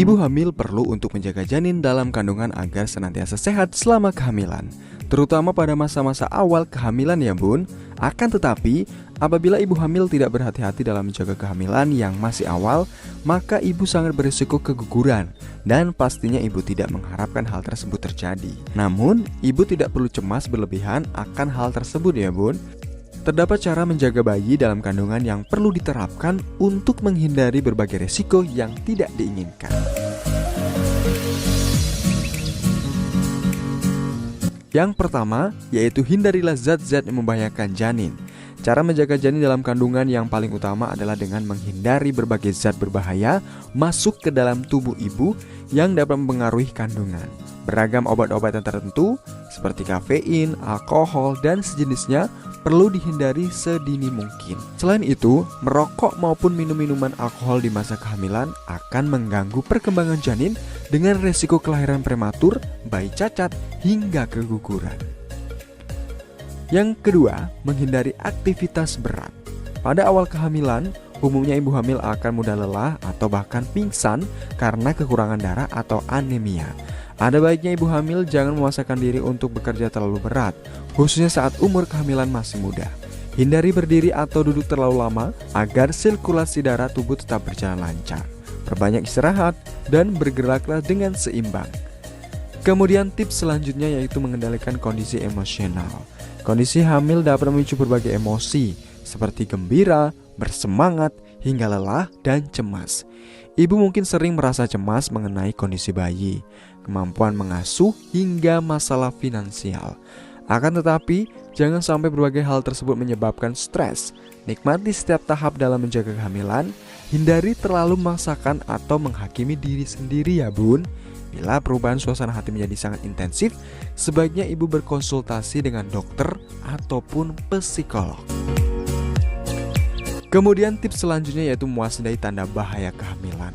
Ibu hamil perlu untuk menjaga janin dalam kandungan agar senantiasa sehat selama kehamilan, terutama pada masa-masa awal kehamilan ya bun. Akan tetapi, apabila ibu hamil tidak berhati-hati dalam menjaga kehamilan yang masih awal, maka ibu sangat berisiko keguguran dan pastinya ibu tidak mengharapkan hal tersebut terjadi. Namun, ibu tidak perlu cemas berlebihan akan hal tersebut ya bun. Terdapat cara menjaga bayi dalam kandungan yang perlu diterapkan untuk menghindari berbagai resiko yang tidak diinginkan. Yang pertama, yaitu hindarilah zat-zat yang membahayakan janin. Cara menjaga janin dalam kandungan yang paling utama adalah dengan menghindari berbagai zat berbahaya masuk ke dalam tubuh ibu yang dapat mempengaruhi kandungan. Beragam obat-obatan tertentu seperti kafein, alkohol, dan sejenisnya perlu dihindari sedini mungkin. Selain itu, merokok maupun minum minuman alkohol di masa kehamilan akan mengganggu perkembangan janin dengan resiko kelahiran prematur, bayi cacat, hingga keguguran. Yang kedua, menghindari aktivitas berat. Pada awal kehamilan, umumnya ibu hamil akan mudah lelah atau bahkan pingsan karena kekurangan darah atau anemia. Ada baiknya ibu hamil jangan memaksakan diri untuk bekerja terlalu berat, khususnya saat umur kehamilan masih muda. Hindari berdiri atau duduk terlalu lama agar sirkulasi darah tubuh tetap berjalan lancar. Perbanyak istirahat dan bergeraklah dengan seimbang. Kemudian tips selanjutnya yaitu mengendalikan kondisi emosional. Kondisi hamil dapat memicu berbagai emosi seperti gembira, bersemangat, hingga lelah dan cemas. Ibu mungkin sering merasa cemas mengenai kondisi bayi, kemampuan mengasuh, hingga masalah finansial. Akan tetapi, jangan sampai berbagai hal tersebut menyebabkan stres. Nikmati setiap tahap dalam menjaga kehamilan, hindari terlalu memaksakan atau menghakimi diri sendiri ya bun. Bila perubahan suasana hati menjadi sangat intensif, sebaiknya ibu berkonsultasi dengan dokter ataupun psikolog. Kemudian tips selanjutnya yaitu mewaspadai tanda bahaya kehamilan.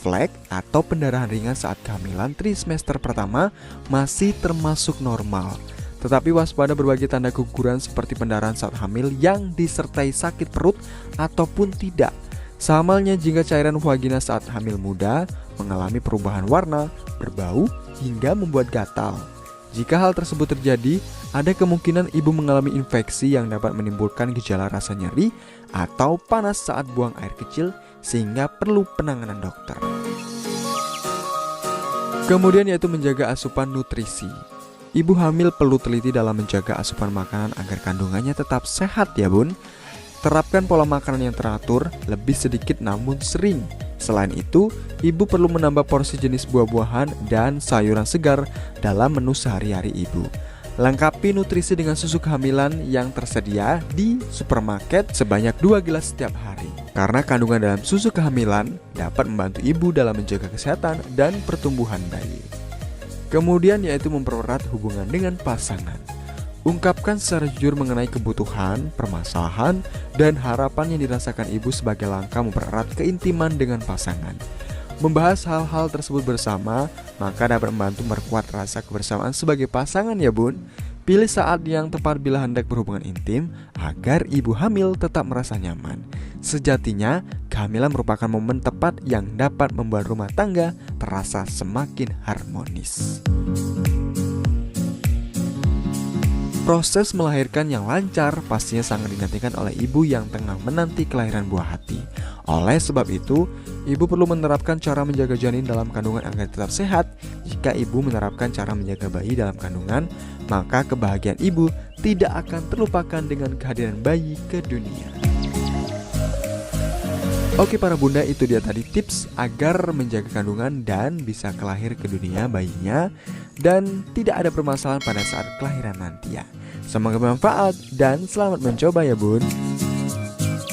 Flek atau pendarahan ringan saat kehamilan trimester pertama masih termasuk normal. Tetapi waspada berbagai tanda keguguran seperti pendarahan saat hamil yang disertai sakit perut ataupun tidak. Sama halnya jika cairan vagina saat hamil muda mengalami perubahan warna, berbau, hingga membuat gatal. Jika hal tersebut terjadi, ada kemungkinan ibu mengalami infeksi yang dapat menimbulkan gejala rasa nyeri atau panas saat buang air kecil sehingga perlu penanganan dokter. Kemudian yaitu menjaga asupan nutrisi. Ibu hamil perlu teliti dalam menjaga asupan makanan agar kandungannya tetap sehat ya bun. Terapkan pola makanan yang teratur, lebih sedikit namun sering. Selain itu, ibu perlu menambah porsi jenis buah-buahan dan sayuran segar dalam menu sehari-hari ibu. Lengkapi nutrisi dengan susu kehamilan yang tersedia di supermarket sebanyak 2 gelas setiap hari. Karena kandungan dalam susu kehamilan dapat membantu ibu dalam menjaga kesehatan dan pertumbuhan bayi. Kemudian yaitu mempererat hubungan dengan pasangan. Ungkapkan secara jujur mengenai kebutuhan, permasalahan, dan harapan yang dirasakan ibu sebagai langkah mempererat keintiman dengan pasangan. Membahas hal-hal tersebut bersama, maka dapat membantu memperkuat rasa kebersamaan sebagai pasangan ya bun. Pilih saat yang tepat bila hendak berhubungan intim, agar ibu hamil tetap merasa nyaman. Sejatinya, kehamilan merupakan momen tepat yang dapat membuat rumah tangga terasa semakin harmonis. Proses melahirkan yang lancar pastinya sangat dinantikan oleh ibu yang tengah menanti kelahiran buah hati. Oleh sebab itu, ibu perlu menerapkan cara menjaga janin dalam kandungan agar tetap sehat. Jika ibu menerapkan cara menjaga bayi dalam kandungan, maka kebahagiaan ibu tidak akan terlupakan dengan kehadiran bayi ke dunia. Oke para bunda, itu dia tadi tips agar menjaga kandungan dan bisa kelahir ke dunia bayinya dan tidak ada permasalahan pada saat kelahiran nanti ya. Semoga bermanfaat dan selamat mencoba ya bun.